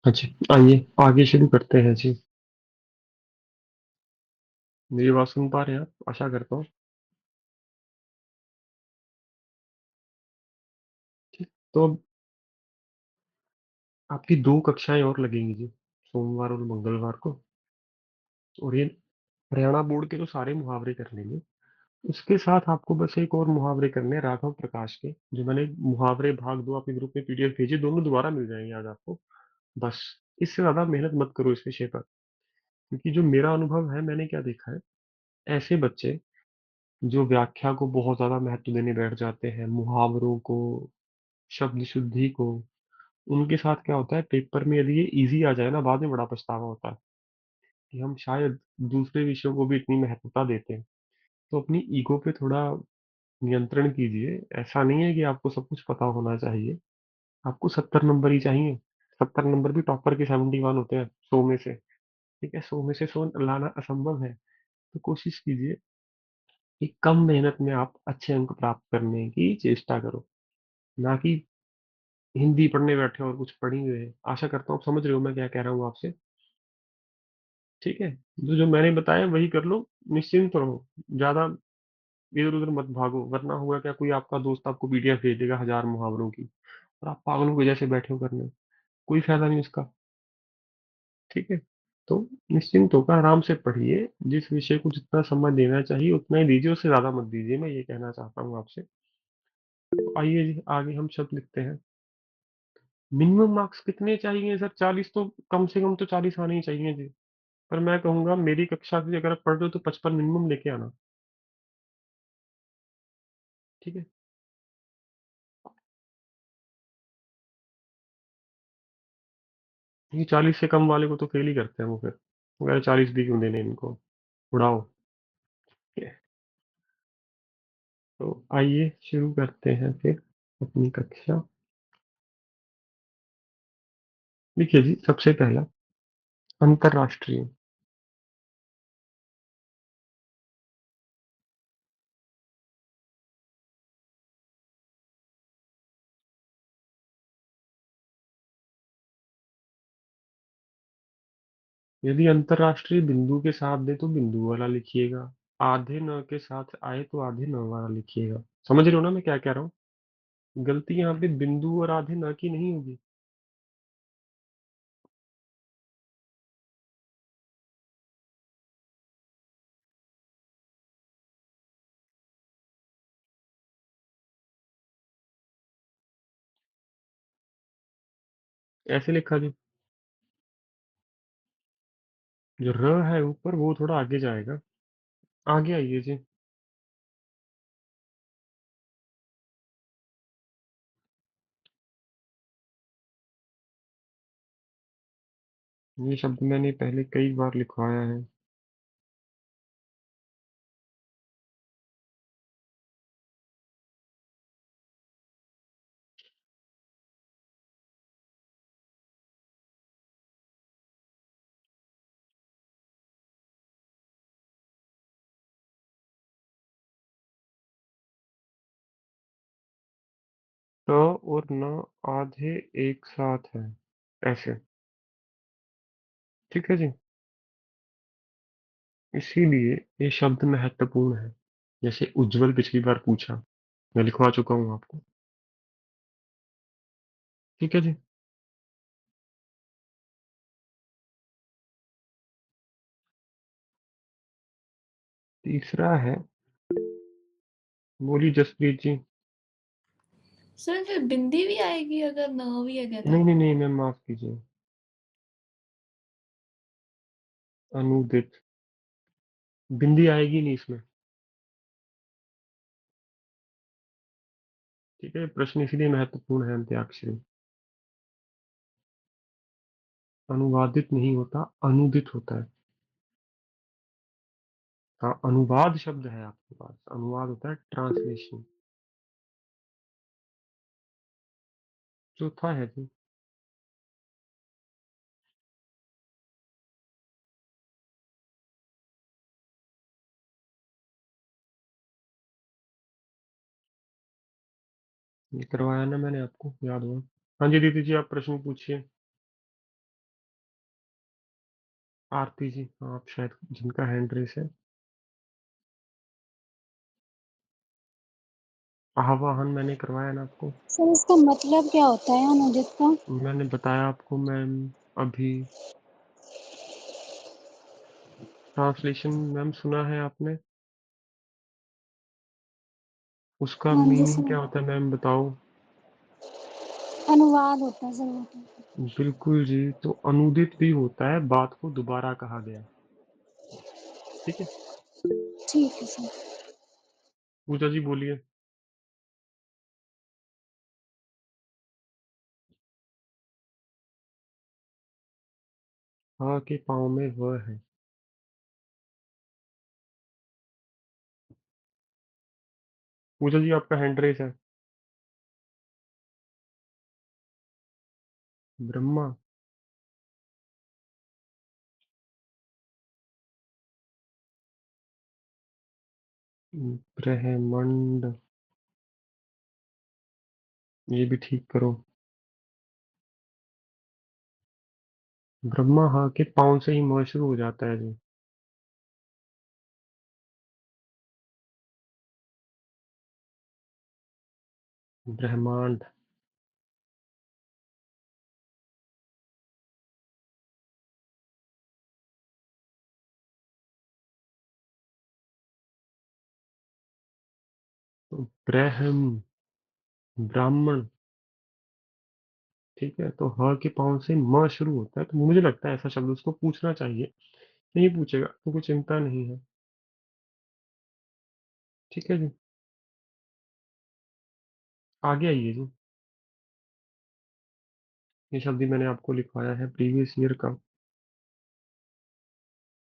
हाँ जी, आइए आगे शुरू करते हैं जी। मेरी बात सुन पा रहे हैं आप? आशा करता हूँ। ठीक, तो अब आपकी 2 कक्षाएँ और लगेंगी जी, सोमवार और मंगलवार को। और ये हरियाणा बोर्ड के तो सारे मुहावरे कर लेंगे। उसके साथ आपको बस एक और मुहावरे करने हैं राघव प्रकाश के, जो मैंने मुहावरे भाग 2 आपके ग्रुप में पीडीएफ भेजी, दोनों दोबारा मिल जाएँगे आज आपको। बस, इससे ज़्यादा मेहनत मत करो इस विषय पर, क्योंकि जो मेरा अनुभव है, मैंने क्या देखा है, ऐसे बच्चे जो व्याख्या को बहुत ज़्यादा महत्व देने बैठ जाते हैं, मुहावरों को, शब्द शुद्धि को, उनके साथ क्या होता है पेपर में यदि ये ईज़ी आ जाए ना, बाद में बड़ा पछतावा होता है कि हम शायद दूसरे विषयों को भी इतनी महत्वता देते हैं। तो अपनी ईगो पे थोड़ा नियंत्रण कीजिए। ऐसा नहीं है कि आपको सब कुछ पता होना चाहिए। आपको 70 नंबर ही चाहिए। 70 नंबर भी टॉपर के 71 होते हैं 100 में से। ठीक है? 100 में से 100 लाना असंभव है। तो कोशिश कीजिए कि कम मेहनत में आप अच्छे अंक प्राप्त करने की चेष्टा करो। ना कि हिंदी पढ़ने बैठे हो और कुछ पढ़ ही नहीं रहे। आशा करता हूँ आप समझ रहे हो मैं क्या कह रहा हूँ आपसे। ठीक है? जो जो मैंने बताया वही कर लो, निश्चिंत रहो। ज़्यादा इधर-उधर मत भागो, वरना होगा क्या, कोई आपका दोस्त आपको पीडीएफ भेज देगा 1000 मुहावरों की और आप पागलों के जैसे बैठे हो करने। कोई फ़ायदा नहीं उसका। ठीक है? तो निश्चिंत होकर आराम से पढ़िए, जिस विषय को जितना समय देना चाहिए उतना ही दीजिए, उससे ज़्यादा मत दीजिए, मैं ये कहना चाहता हूँ आपसे। तो आइए जी, आगे हम शब्द लिखते हैं। मिनिमम मार्क्स कितने चाहिए सर? 40 तो कम से कम तो 40 आने ही चाहिए जी। पर मैं कहूँगा मेरी कक्षा से अगर आप पढ़ रहे हो तो 55 मिनिमम लेके आना। ठीक है? ये 40 से कम वाले को तो फेल ही करते हैं वो फिर। वो कहते 40 भी क्यों देने इनको, उड़ाओ। ठीक है? तो आइए शुरू करते हैं फिर अपनी कक्षा। देखिए जी, सबसे पहला अंतर्राष्ट्रीय। यदि अंतर्राष्ट्रीय बिंदु के साथ दे तो बिंदु वाला लिखिएगा। आधे न के साथ आए तो आधे न वाला लिखिएगा। समझ रहे हो ना मैं क्या कह रहा हूँ? गलती यहाँ पे बिंदु और आधे न की नहीं होगी। ऐसे लिखा जी। जो र है ऊपर वो थोड़ा आगे जाएगा। आगे आइए जी। ये शब्द मैंने पहले कई बार लिखवाया है। त और न आधे एक साथ है, ऐसे। ठीक है जी। इसीलिए ये शब्द महत्वपूर्ण है। जैसे उज्जवल पिछली बार पूछा, मैं लिखवा चुका हूँ आपको। ठीक है जी। तीसरा है, बोली जसप्रीत जी। सर फिर बिंदी भी आएगी अगर न भी है कहते नहीं हैं। नहीं नहीं मैम, माफ कीजिए। अनुदित। बिंदी आएगी नहीं इसमें। ठीक है, प्रश्न इसलिए महत्वपूर्ण है अंत्याक्षरी। अनुवादित नहीं होता, अनुदित होता है। हाँ, अनुवाद शब्द है आपके पास, अनुवाद होता है ट्रांसलेशन। चौथा है जी। ये करवाया ना मैंने आपको, याद हुआ। हाँ जी दीदी जी, आप प्रश्न पूछिए। आरती जी, हाँ, आप शायद जिनका हैंड रेस है। आवाहन मैंने करवाया ना आपको। सर इसका मतलब क्या होता है अनुदित का? मैंने बताया आपको मैम अभी। ट्रांसलेशन मैम सुना है आपने? उसका हाँ जी मीनिंग क्या सर। होता है मैम बताओ? अनुवाद होता है सर वो तो। बिल्कुल जी, तो अनुदित भी होता है, बात को दोबारा कहा गया। ठीक है। ठीक है सर। पूजा जी बोलिए। हाँ के पाँव में वह है। पूजा जी आपका हैंड रेस है। ब्रह्मा। ब्रह्मंड। ये भी ठीक करो। ब्रह्मा हाँ के पाँव से ही म शुरू हो जाता है जी। ब्रह्मांड। तो ब्रह्म। ब्राह्मण। ठीक है, तो ह के पाँव से म शुरू होता है, तो मुझे लगता है ऐसा शब्द उसको पूछना चाहिए। नहीं पूछेगा तो कोई चिंता नहीं है। ठीक है जी। आगे आइए जी। ये शब्द भी मैंने आपको लिखवाया है प्रीवियस ईयर का।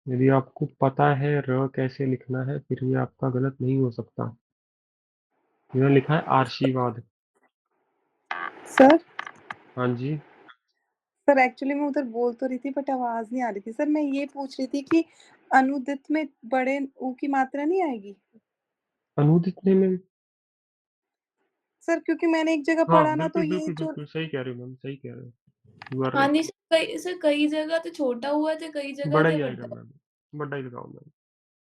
यदि आपको पता है र कैसे लिखना है, फिर ये आपका गलत नहीं हो सकता। मैंने लिखा है आशीर्वाद। सर हाँ जी। सर एक्चुअली मैं उधर बोल तो रही थी बट आवाज नहीं आ रही थी। सर मैं ये पूछ रही थी कि अनुदित में बड़े ऊ की मात्रा नहीं आएगी? अनुदित में। सर क्योंकि मैंने एक जगह हाँ पढ़ा ना तो बिल्कुल ये बिल्कुल जो। बिल्कुल, सही कह रहे हो मैम, सही कह रहे हो। यू आर हाँ राइट। नहीं सर, कई जगह तो छोटा हुआ था, कई जगह बड़ा थे ही आएगा बड़ा। मैम। बड़ा ही लगाओ मैम।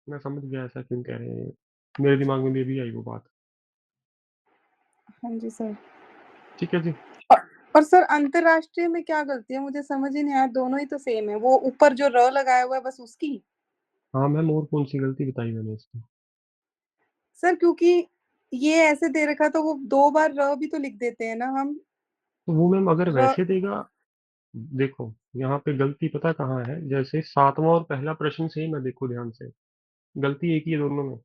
मैं समझ गया ऐसा क्यों कह रहे हैं। मेरे दिमाग में भी आई वो बात। हाँ जी सर। ठीक है जी। और, और सर अंतरराष्ट्रीय में क्या गलती है? मुझे समझ ही नहीं आया, दोनों ही तो सेम है, वो ऊपर जो र लगाया हुआ है बस उसकी। हाँ मैम, और कौन सी गलती बताई मैंने इसकी? सर क्योंकि ये ऐसे दे रखा तो वो दो बार र भी तो लिख देते हैं ना हम। तो वो मैम अगर र। वैसे देगा। देखो, यहाँ पे गलती पता कहाँ है, जैसे सातवां और पहला प्रश्न से ही मैं देखो ध्यान से। गलती एक ही है दोनों में।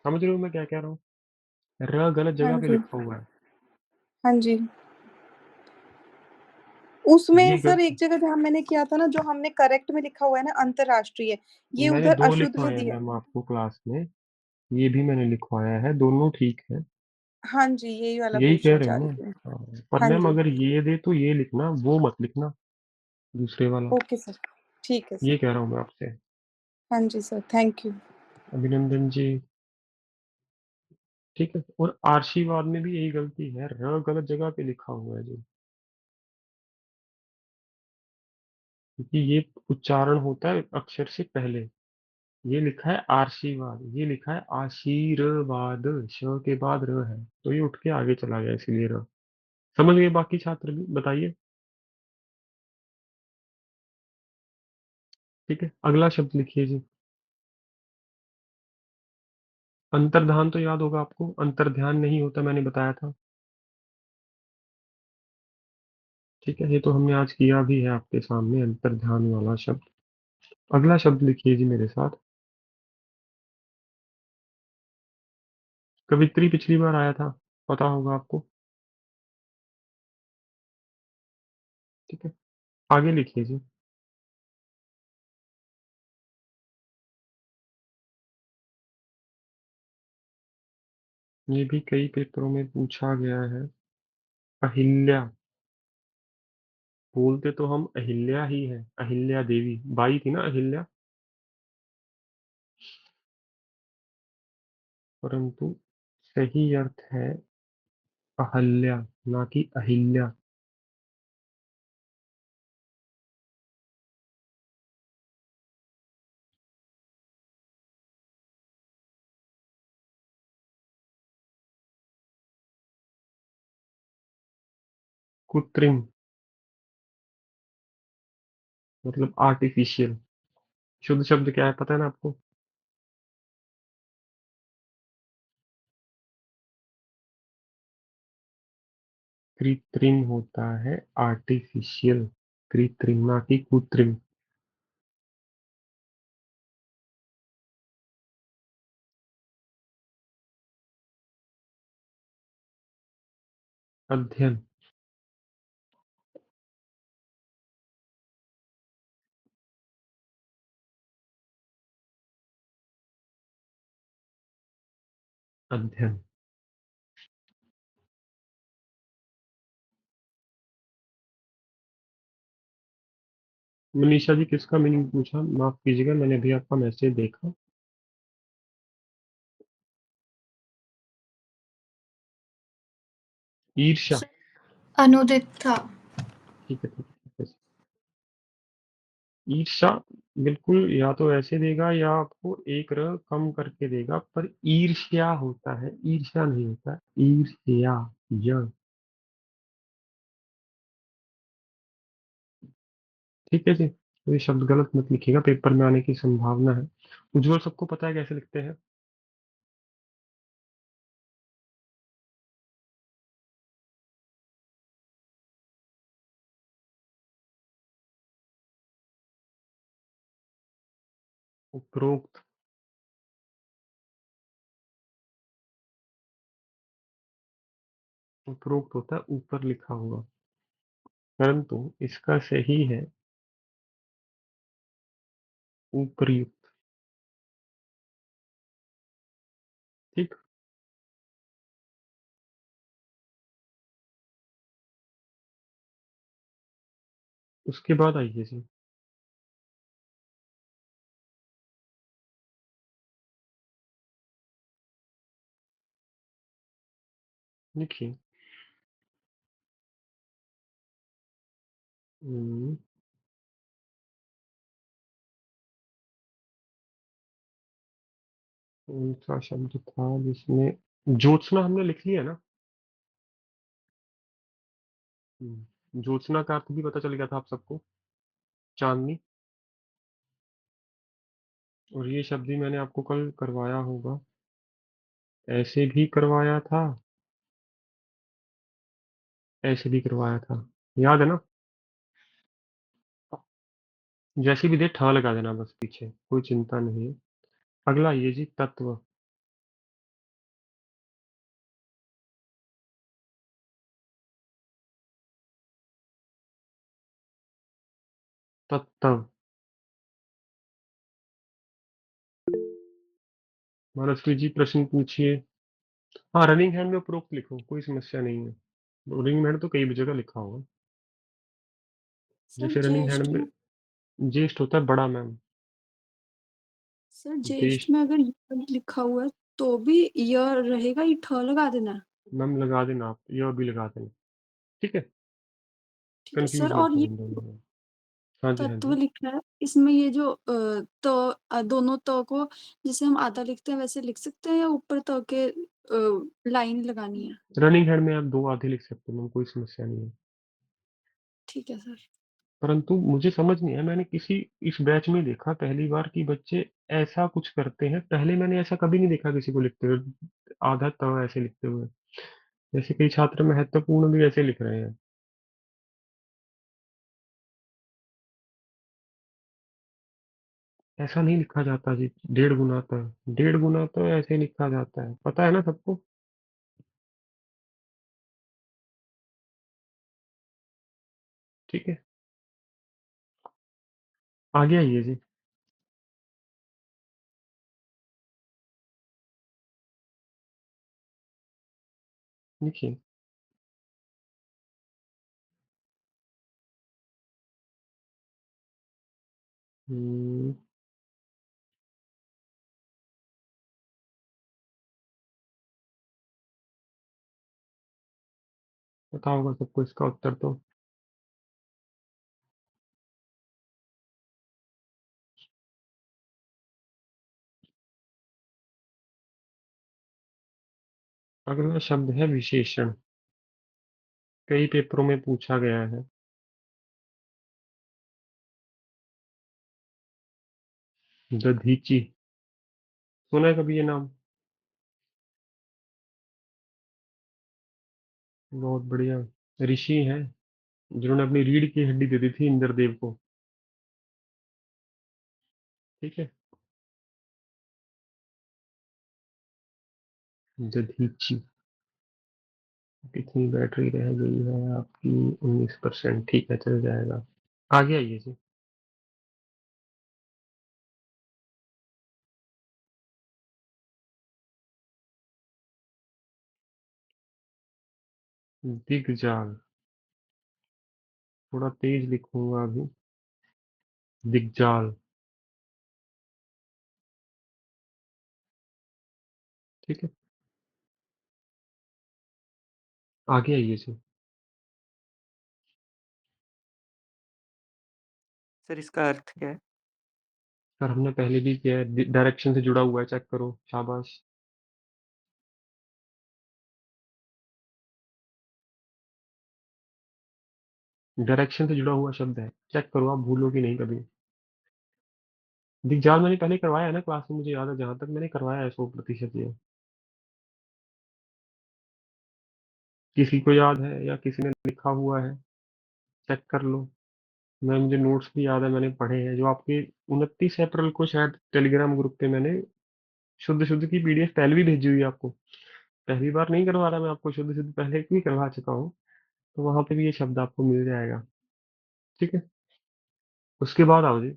समझ रहे हो मैं क्या कह रहा हूँ? र गलत हाँ जगह पे जी। लिखा हुआ है। हाँ जी। उसमें ये सर गलत। एक जगह जहाँ मैंने किया था ना, जो हमने करेक्ट में लिखा हुआ है ना अंतरराष्ट्रीय, ये मैंने उधर दो अशुद्ध में लिखवाए हैं दिया। मैम आपको क्लास में। ये भी मैंने लिखवाया है, दोनों ठीक है। हाँ जी, यही वाला यही कह पूछना रहे चाह हो ना? रही थी मैं। हाँ, पर हाँ मैम जी। अगर ये दे तो ये लिखना, वो मत लिखना। दूसरे वाला। Okay sir. ठीक है ये सर। कह रहा हूँ मैं आपसे। हाँ जी सर, थैंक यू। अभिनंदन जी। ठीक है, और आशीर्वाद में भी यही गलती है, र गलत जगह पे लिखा हुआ है जी। क्योंकि ये उच्चारण होता है अक्षर से पहले। ये लिखा है आशीर्वाद, ये लिखा है आशीर्वाद। श के बाद र है, तो ये उठ के आगे चला गया, इसीलिए र। समझ गए बाकी छात्र भी? बताइए। ठीक है, अगला शब्द लिखिए जी। अंतर्धान तो याद होगा आपको, अंतर्ध्यान नहीं होता, मैंने बताया था। ठीक है, ये तो हमने आज किया भी है आपके सामने, अंतर्ध्यान वाला शब्द। अगला शब्द लिखिए जी मेरे साथ। कवित्री पिछली बार आया था, पता होगा आपको। ठीक है, आगे लिखिए जी। ये भी कई पेपरों में पूछा गया है। अहिल्या। बोलते तो हम अहिल्या ही है, अहिल्या देवी बाई थी ना अहिल्या। परंतु सही अर्थ है अहल्या, ना कि अहिल्या। कृत्रिम मतलब आर्टिफिशियल। शुद्ध शब्द क्या है पता है ना आपको? कृत्रिम होता है आर्टिफिशियल, कृत्रिम ना कि कृत्रिम। अध्ययन। अध्ययन। मनीषा जी किसका मीनिंग पूछा? माफ कीजिएगा, मैंने अभी आपका मैसेज देखा। ईर्ष्या। सर अनुदित था। ठीक है ठीक है ठीक है। ईर्ष्या बिल्कुल या तो ऐसे देगा या आपको एक र कम करके देगा, पर ईर्ष्या होता है, ईर्ष्या नहीं होता। ईर्ष्या। य। ठीक है जी, तो ये शब्द गलत मत लिखिएगा, पेपर में आने की संभावना है। उज्जवल सबको पता है कैसे लिखते हैं? उपरोक्त। उपरोक्त होता है ऊपर लिखा हुआ, परंतु इसका सही है उपर्युक्त। ठीक। उसके बाद आइए जी। लिखिए। हम्म, कौन सा शब्द था जिसमें ज्योत्सना हमने लिख लिया ना? ज्योत्सना का अर्थ भी पता चल गया था आप सबको, चांदनी। और ये शब्द भी मैंने आपको कल करवाया होगा, ऐसे भी करवाया था, ऐसे भी करवाया था, याद है ना? जैसे भी दे ठ लगा देना बस पीछे, कोई चिंता नहीं है। अगला ये जी तत्व। तत्व। मनस्वी जी प्रश्न पूछिए। हाँ, रनिंग हैंड में उपरोक्त लिखो, कोई समस्या नहीं है। रनिंग हैंड तो कई भी जगह लिखा होगा। सर जैसे रनिंग हैंड ज्येष्ठ में में ज्येष्ठ होता है बड़ा मैम। सर ज्येष्ठ देश। में अगर य लिखा हुआ है तो भी य रहेगा, ये ठ लगा देना है। मैम लगा देना, आप यह भी लगा देना। ठीक है, ठीक है सर। कंफ्यूज मत और हो ये इन दोनों में। हाँ जी हाँ तत्व जी। लिखा है, इसमें ये जो दोनों त को जैसे हम आधा लिखते हैं वैसे लिख सकते हैं, या ऊपर त के लाइन लगानी है? रनिंग हैंड में आप दो आधे लिख सकते हो मैम, कोई समस्या नहीं है। ठीक है सर। परंतु मुझे समझ नहीं आया, मैंने किसी इस बैच में देखा पहली बार कि बच्चे ऐसा कुछ करते हैं, पहले मैंने ऐसा कभी नहीं देखा किसी को लिखते हुए, आधा त ऐसे लिखते हुए। जैसे कई छात्र महत्वपूर्ण भी ऐसे लिख रहे हैं। ऐसा नहीं लिखा जाता जी। डेढ़ गुना त, डेढ़ गुना तो ऐसे लिखा जाता है, पता है ना सबको? ठीक है, आगे आइए जी। देखिए। हम्म, पता होगा सबको इसका उत्तर तो। अगला शब्द है विशेषण। कई पेपरों में पूछा गया है। दधीची, सुना है कभी ये नाम? बहुत बढ़िया। ऋषि हैं जिन्होंने अपनी रीढ़ की हड्डी दे दी थी इंद्रदेव को। ठीक है। दधीची। कितनी बैटरी रह गई है आपकी? 19%। ठीक है, चल जाएगा। आगे आइए जी। दिग्जाल, थोड़ा तेज लिखूंगा अभी। दिग्जाल। ठीक है, आगे आइए जी। सर इसका अर्थ क्या है? सर हमने पहले भी किया है, डायरेक्शन से जुड़ा हुआ है, चेक करो, शाबाश। डायरेक्शन से जुड़ा हुआ शब्द है, चेक करो, आप भूलोगे नहीं कभी। दिग्जाल मैंने पहले करवाया है ना क्लास में, मुझे याद है, जहां तक मैंने करवाया है 100% ये। किसी को याद है या किसी ने लिखा हुआ है? चेक कर लो। मुझे नोट्स भी याद है, मैंने पढ़े हैं जो आपके। 29 अप्रैल को शायद टेलीग्राम ग्रुप पे मैंने शुद्ध शुद्ध की पीडीएफ पहले भी भेजी हुई है आपको। पहली बार नहीं करवा रहा मैं आपको, शुद्ध शुद्ध पहले भी करवा चुका हूँ। तो वहां पे भी ये शब्द आपको मिल जाएगा। ठीक है, उसके बाद आओ जी।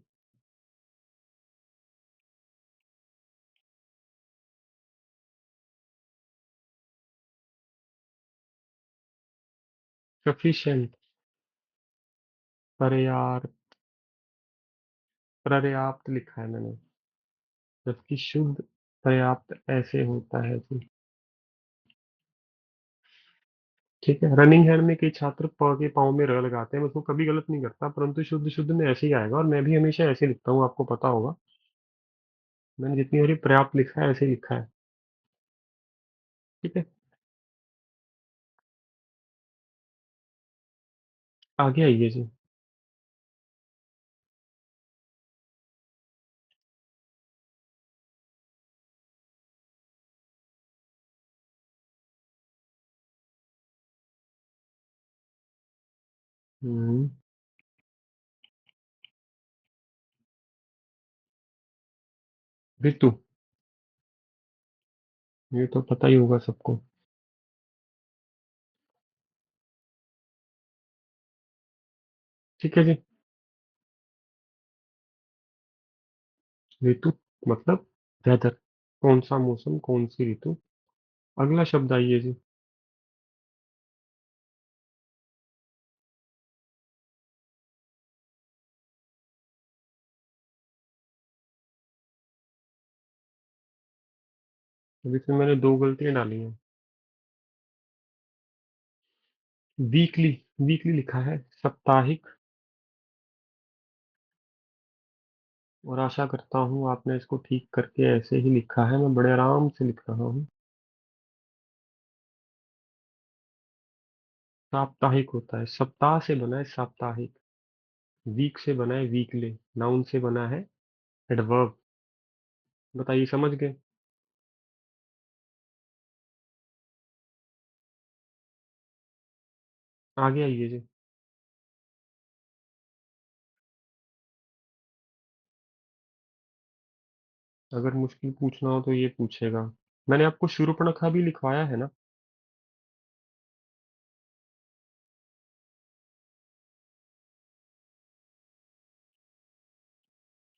सफिशिएंट, पर्याप्त, पर्याप्त लिखा है मैंने, जबकि शुद्ध पर्याप्त ऐसे होता है जी। ठीक है, रनिंग हैंड में कई छात्र प के पाँव में र लगाते हैं, मैं उसको कभी गलत नहीं करता, परंतु शुद्ध शुद्ध में ऐसे ही आएगा, और मैं भी हमेशा ऐसे लिखता हूँ, आपको पता होगा। मैंने जितनी बारी पर्याप्त लिखा है ऐसे ही लिखा है। ठीक है, आगे आइए जी। हम्म, ऋतु, ये तो पता ही होगा सबको। ठीक है जी। ऋतु मतलब वेदर, कौन सा मौसम, कौन सी ऋतु। अगला शब्द आइए जी। अभी इसमें मैंने दो गलतियां डाली हैं। वीकली, वीकली लिखा है साप्ताहिक। और आशा करता हूँ आपने इसको ठीक करके ऐसे ही लिखा है, मैं बड़े आराम से लिख रहा हूँ। साप्ताहिक होता है, सप्ताह से बना है साप्ताहिक। वीक से बना है वीकली, नाउन से बना है एडवर्ब। बताइए, समझ गए? आगे आइए जी। अगर मुश्किल पूछना हो तो ये पूछेगा। मैंने आपको शूर्पणखा भी लिखवाया है ना?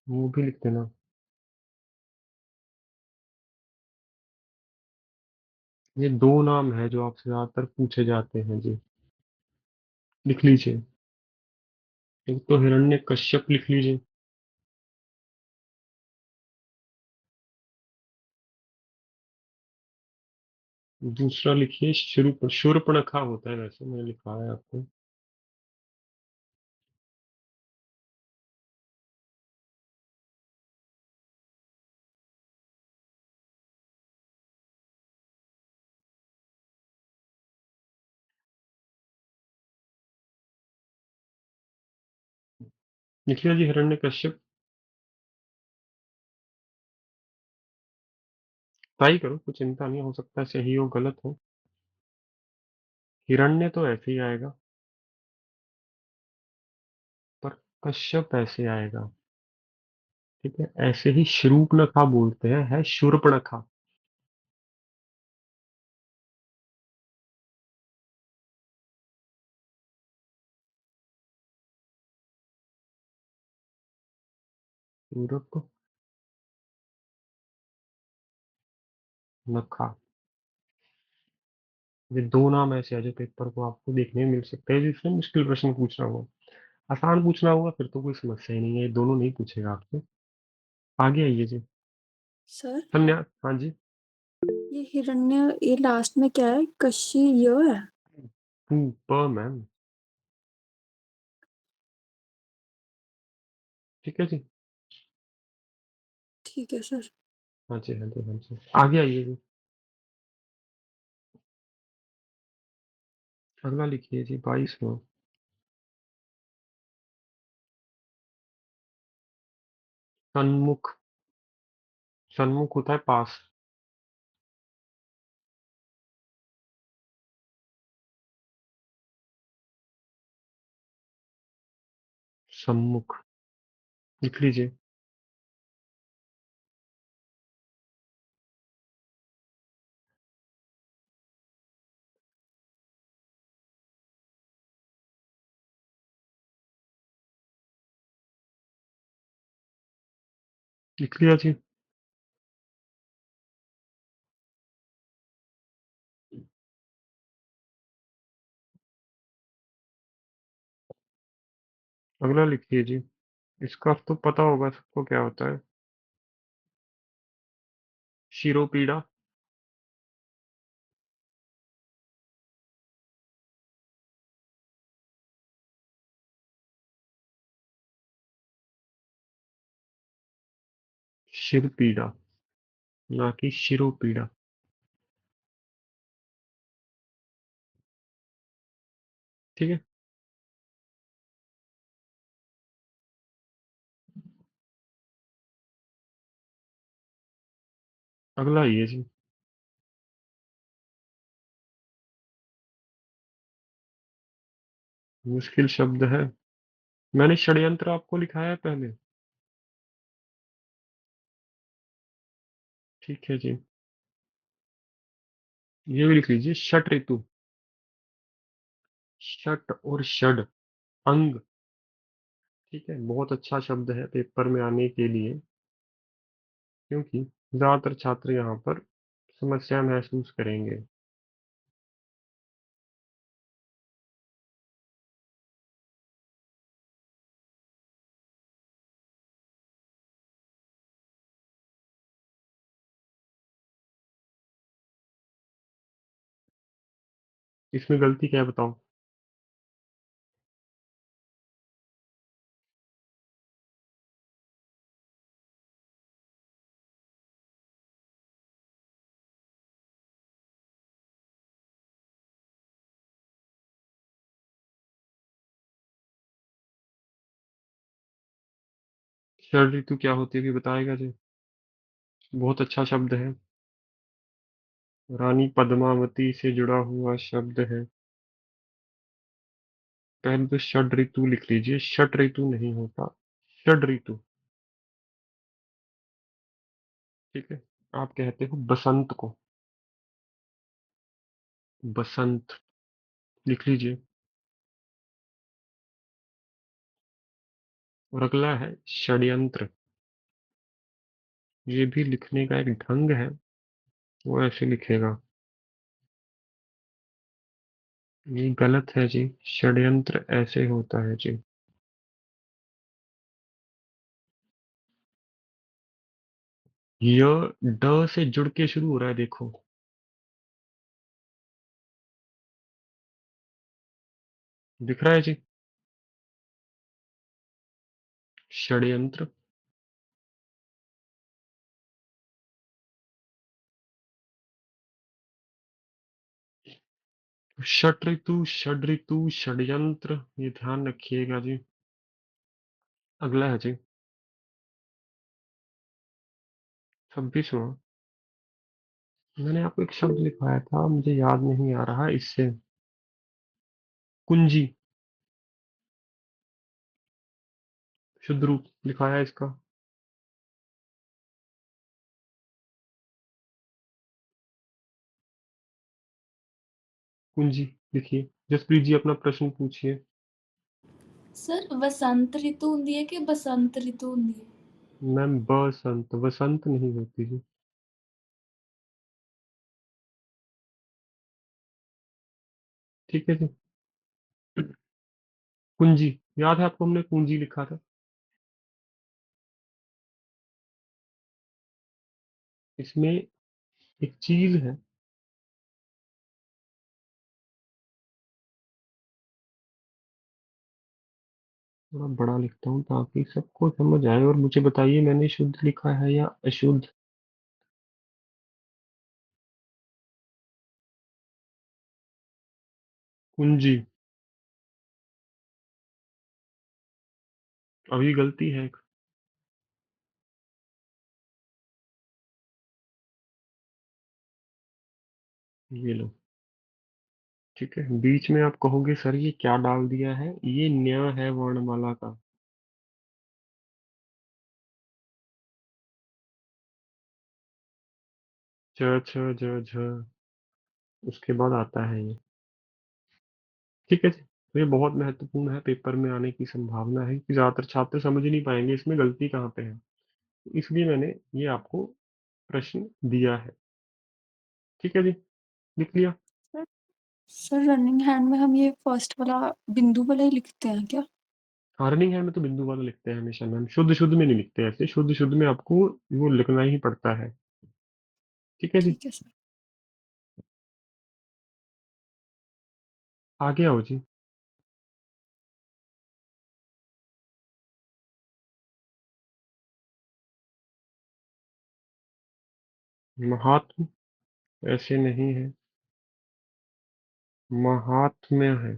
वो भी लिख देना। ये दो नाम है जो आपसे ज्यादातर पूछे जाते हैं जी, लिख लीजिए। एक तो हिरण्य कश्यप लिख लीजिए। दूसरा लिखिए शूर्पणखा होता है, वैसे मैंने लिखा है आपको। लिख लिया जी हिरण्यकश्यप। ट्राई करो, कुछ चिंता नहीं, हो सकता है सही हो गलत हो। हिरण्य तो ऐसे ही आएगा, पर कश्यप ऐसे आएगा। ठीक है, ऐसे ही शूर्पणखा बोलते हैं, है शूर्पणखा। शूर्प नखा। ये दो नाम ऐसे हैं जो पेपर को आपको देखने में मिल सकते हैं, जिसमें मुश्किल प्रश्न पूछना होगा। आसान पूछना होगा फिर तो कोई समस्या ही नहीं है, ये दोनों नहीं पूछेगा आपसे। आगे आइए जी। सर संन्यास, हाँ जी। ये हिरण्य, ये लास्ट में क्या है? कशी य है। मैम। ठीक है जी। ठीक है सर। हाँ जी, हाँ जी, हाँ जी, आगे आइए जी। अगला लिखिए जी 22वां। सन्मुख। सन्मुख होता है पास। सम्मुख लिख लीजिए। लिख लिया जी। अगला लिखिए जी। इसका तो पता होगा सबको, क्या होता है? शिरोपीड़ा। शिर पीड़ा, ना कि शिरोपीड़ा। ठीक है। अगला ये जी। मुश्किल शब्द है। मैंने षड्यंत्र आपको लिखाया है पहले। ठीक है जी। ये भी लिख लीजिए, षट ऋतु। षट और षड, अंग। ठीक है, बहुत अच्छा शब्द है पेपर में आने के लिए, क्योंकि ज्यादातर छात्र यहाँ पर समस्या महसूस करेंगे। इसमें गलती क्या है बताओ? षड ऋतु क्या होती है भी बताएगा जी? बहुत अच्छा शब्द है, रानी पद्मावती से जुड़ा हुआ शब्द है। पहले तो षड ऋतु लिख लीजिए, षट ऋतु नहीं होता, षड ऋतु। ठीक है। आप कहते हो बसंत को, बसंत लिख लीजिए। और अगला है षड्यंत्र। ये भी लिखने का एक ढंग है, वो ऐसे लिखेगा। ये गलत है जी, षड्यंत्र ऐसे होता है जी। य ड से जुड़ के शुरू हो रहा है, देखो। दिख रहा है जी? षड्यंत्र। षट ऋतु, षड ऋतु, षड्यंत्र, ये ध्यान रखिएगा जी। अगला है जी 26वां। मैंने आपको एक शब्द लिखवाया था, मुझे याद नहीं आ रहा इससे। कुंजी, शुद्ध रूप लिखाया है इसका। कुंजी लिखिए। जसप्रीत जी अपना प्रश्न पूछिए। सर वसंत ऋतु हुंदी है कि बसंत ऋतु हुंदी है? मैम बसंत, वसंत नहीं होती जी। ठीक है जी। कुंजी, याद है आपको हमने कुंजी लिखा था। इसमें एक चीज है। थोड़ा बड़ा लिखता हूँ ताकि सबको समझ आए, और मुझे बताइए मैंने शुद्ध लिखा है या अशुद्ध। कुंजी, अभी गलती है एक। ये लो। ठीक है, बीच में आप कहोगे सर ये क्या डाल दिया है, ये न्य है वर्णमाला का। च छ ज झ, उसके बाद आता है ये। ठीक है जी। तो ये बहुत महत्वपूर्ण है, पेपर में आने की संभावना है कि ज्यादातर छात्र समझ ही नहीं पाएंगे इसमें गलती कहाँ पे है। इसलिए मैंने ये आपको प्रश्न दिया है। ठीक है जी, लिख लिया। सर सर रनिंग हैंड में हम ये फर्स्ट वाला बिंदु वाला ही लिखते हैं क्या? हाँ, रनिंग हैंड में तो बिंदु वाला लिखते हैं हमेशा मैम, शुद्ध शुद्ध में नहीं लिखते ऐसे, शुद्ध शुद्ध में आपको वो लिखना ही पड़ता है। ठीक है जी। ठीक है सर। आगे आओ जी। महात्म ऐसे नहीं है, महात्म्य है।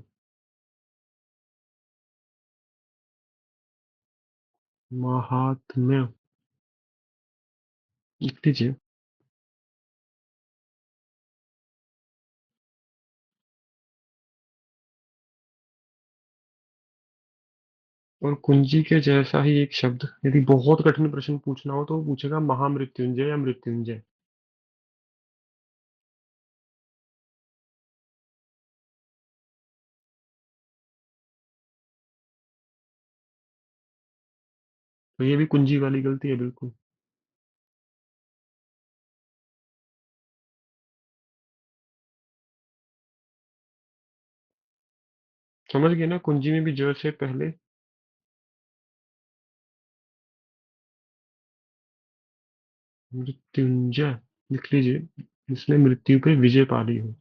महात्म्य लिख लीजिए। और कुंजी के जैसा ही एक शब्द, यदि बहुत कठिन प्रश्न पूछना हो तो वो पूछेगा महामृत्युंजय या मृत्युंजय। तो ये भी कुंजी वाली गलती है बिल्कुल। समझ गए ना, कुंजी में भी ज से पहले मृत्युंजय लिख लीजिए, जिसने मृत्यु पे विजय पा ली हो।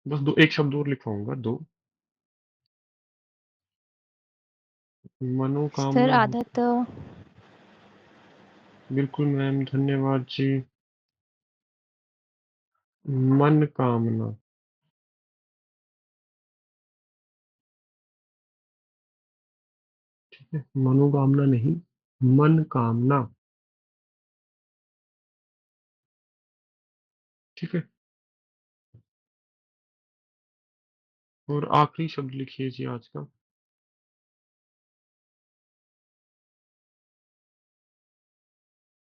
बस दो, एक शब्द और लिखवाऊंगा, दो। सर मनोकामना हो। आदत बिल्कुल मैम, धन्यवाद जी। मन कामना। ठीक है, मनोकामना नहीं, मन कामना। ठीक है। और आखिरी शब्द लिखिए जी आज का।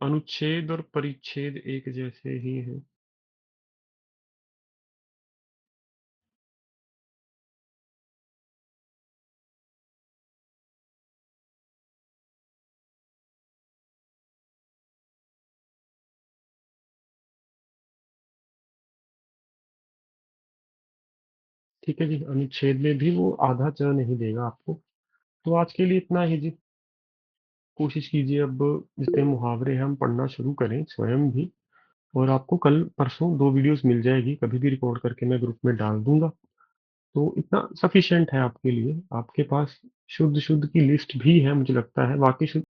अनुच्छेद और परिच्छेद एक जैसे ही हैं। ठीक है जी, अनुच्छेद में भी वो आधा च नहीं देगा आपको। तो आज के लिए इतना ही जी। कोशिश कीजिए अब जितने मुहावरे हैं हम पढ़ना शुरू करें स्वयं भी। और आपको कल परसों दो वीडियोस मिल जाएगी, कभी भी रिकॉर्ड करके मैं ग्रुप में डाल दूंगा। तो इतना सफिशिएंट है आपके लिए। आपके पास शुद्ध शुद्ध की लिस्ट भी है मुझे लगता है, बाकी शुद्ध